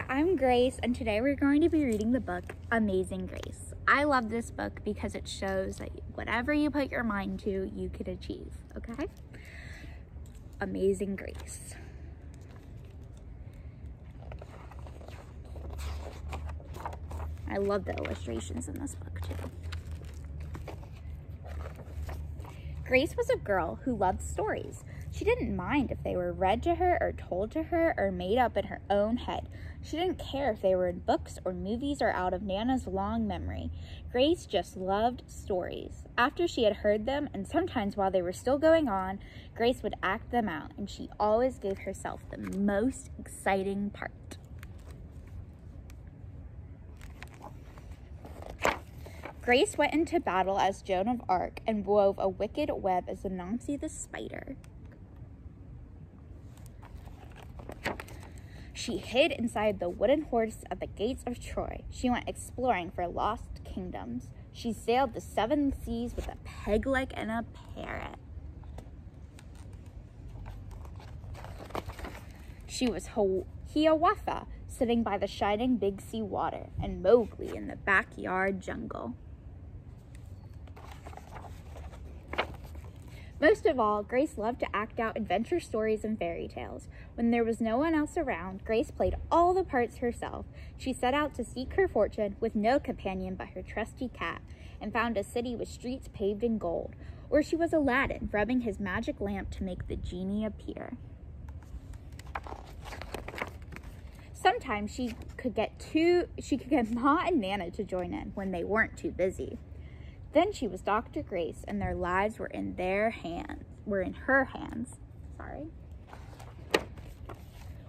I'm Grace, and today we're going to be reading the book Amazing Grace. I love this book because it shows that whatever you put your mind to, you could achieve, okay? Amazing Grace. I love the illustrations in this book too. Grace was a girl who loved stories. She didn't mind if they were read to her or told to her or made up in her own head. She didn't care if they were in books or movies or out of Nana's long memory. Grace just loved stories. After she had heard them, and sometimes while they were still going on, Grace would act them out, and she always gave herself the most exciting part. Grace went into battle as Joan of Arc and wove a wicked web as Anansi the spider. She hid inside the wooden horse at the gates of Troy. She went exploring for lost kingdoms. She sailed the 7 seas with a peg-leg and a parrot. She was Hiawatha, sitting by the shining Big Sea water, and Mowgli in the backyard jungle. Most of all, Grace loved to act out adventure stories and fairy tales. When there was no one else around, Grace played all the parts herself. She set out to seek her fortune with no companion but her trusty cat, and found a city with streets paved in gold. Or she was Aladdin, rubbing his magic lamp to make the genie appear. Sometimes she could get Ma and Nana to join in when they weren't too busy. Then she was Dr. Grace, and their lives were in her hands.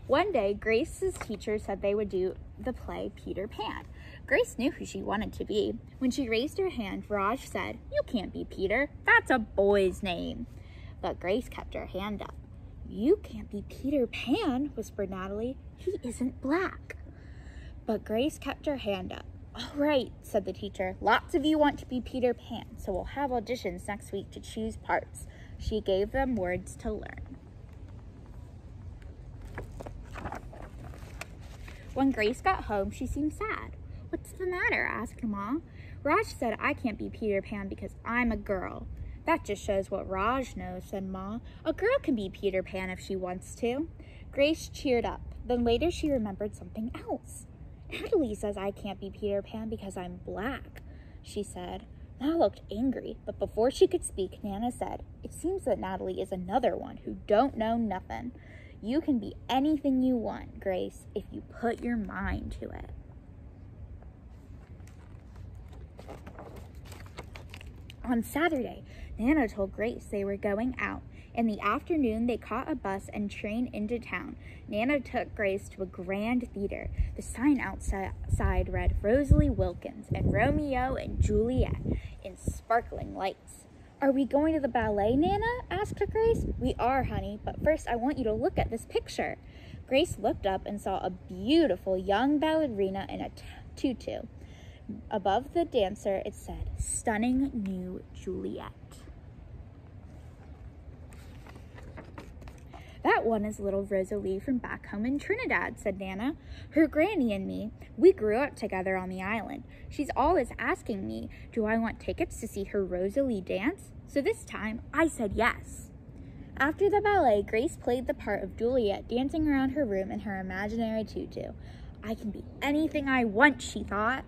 One day, Grace's teacher said they would do the play Peter Pan. Grace knew who she wanted to be. When she raised her hand, Raj said, "You can't be Peter. That's a boy's name." But Grace kept her hand up. "You can't be Peter Pan," whispered Natalie. "He isn't black." But Grace kept her hand up. "All right," said the teacher. "Lots of you want to be Peter Pan, so we'll have auditions next week to choose parts." She gave them words to learn. When Grace got home, she seemed sad. "What's the matter?" asked Ma. "Raj said I can't be Peter Pan because I'm a girl." "That just shows what Raj knows," said Ma. "A girl can be Peter Pan if she wants to." Grace cheered up. Then later she remembered something else. "Natalie says I can't be Peter Pan because I'm black," she said. Ma looked angry, but before she could speak, Nana said, "It seems that Natalie is another one who don't know nothing. You can be anything you want, Grace, if you put your mind to it." On Saturday, Nana told Grace they were going out. In the afternoon, they caught a bus and train into town. Nana took Grace to a grand theater. The sign outside read Rosalie Wilkins and Romeo and Juliet in sparkling lights. "Are we going to the ballet, Nana?" asked Grace. "We are, honey, but first I want you to look at this picture." Grace looked up and saw a beautiful young ballerina in a tutu. Above the dancer, it said, "Stunning new Juliet." "That one is little Rosalie from back home in Trinidad," said Nana. "Her granny and me, we grew up together on the island. She's always asking me, do I want tickets to see her Rosalie dance? So this time, I said yes." After the ballet, Grace played the part of Juliet dancing around her room in her imaginary tutu. "I can be anything I want," she thought.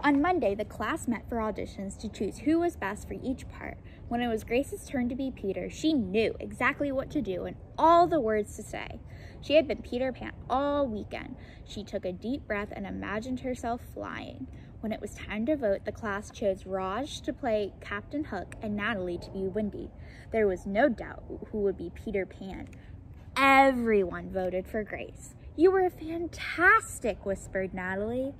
On Monday, the class met for auditions to choose who was best for each part. When it was Grace's turn to be Peter, she knew exactly what to do and all the words to say. She had been Peter Pan all weekend. She took a deep breath and imagined herself flying. When it was time to vote, the class chose Raj to play Captain Hook and Natalie to be Wendy. There was no doubt who would be Peter Pan. Everyone voted for Grace. "You were fantastic," whispered Natalie.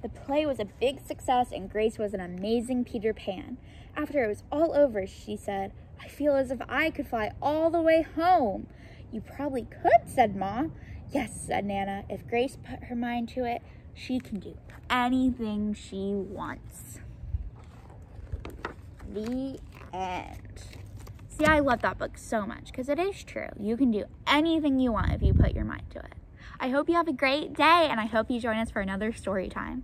The play was a big success, and Grace was an amazing Peter Pan. After it was all over, she said, "I feel as if I could fly all the way home." "You probably could," said Ma. "Yes," said Nana. "If Grace put her mind to it, she can do anything she wants." The end. See, I love that book so much because it is true. You can do anything you want if you put your mind to it. I hope you have a great day, and I hope you join us for another story time.